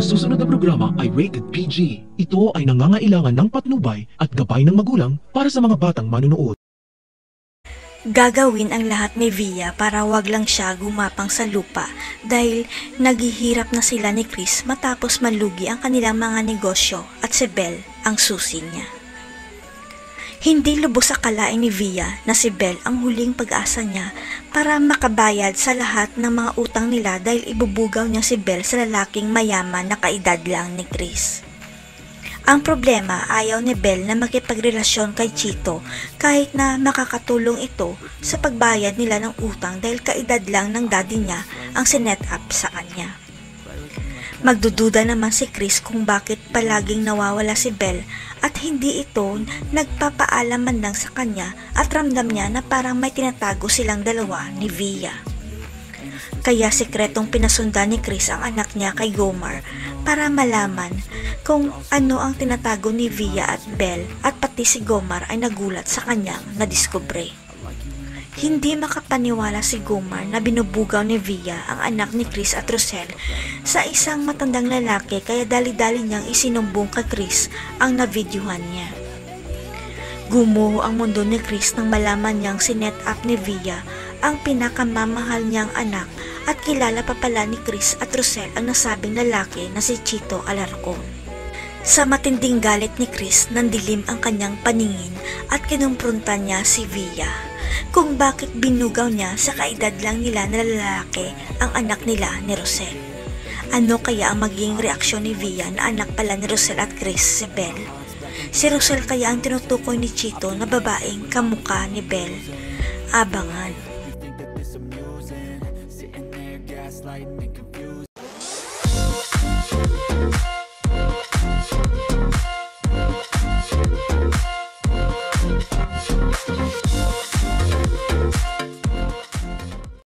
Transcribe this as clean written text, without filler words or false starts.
susunod na programa ay rated PG. Ito ay nangangailangan ng patnubay at gabay ng magulang para sa mga batang manunood. Gagawin ang lahat ni Via para wag lang siya gumapang sa lupa dahil naghihirap na sila ni Chris matapos malugi ang kanilang mga negosyo at si Belle ang susi niya. Hindi lubos akalain ni Via na si Belle ang huling pag-asa niya para makabayad sa lahat ng mga utang nila dahil ibubugaw niya si Belle sa lalaking mayaman na kaedad lang ni Chris. Ang problema, ayaw ni Belle na makipagrelasyon kay Chito kahit na makakatulong ito sa pagbayad nila ng utang dahil kaedad lang ng daddy niya ang sinet up sa kanya. Magdududa naman si Chris kung bakit palaging nawawala si Belle at hindi ito nagpapaalam man lang sa kanya at ramdam niya na parang may tinatago silang dalawa ni Via. Kaya sikretong pinasundan ni Chris ang anak niya kay Gomar para malaman kung ano ang tinatago ni Via at Belle at pati si Gomar ay nagulat sa kanyang nadiskubre. Hindi makapaniwala si Gomar na binubugaw ni Via ang anak ni Chris at Rosel sa isang matandang lalaki kaya dali-dali niyang isinumbong kay Chris ang navideohan niya. Gumuho ang mundo ni Chris nang malaman niyang sinet up ni Via ang pinakamamahal niyang anak at kilala pa pala ni Chris at Rosel ang nasabing lalaki na si Chito Alarcon. Sa matinding galit ni Chris, nandilim ang kanyang paningin at kinumpronta niya si Via kung bakit binugaw niya sa kaedad lang nila na lalaki ang anak nila ni Rosel. Ano kaya ang magiging reaksyon ni Via na anak pala ni Rosel at Chris si Belle? Si Rosel kaya ang tinutukoy ni Chito na babaeng kamukha ni Belle? Abangan.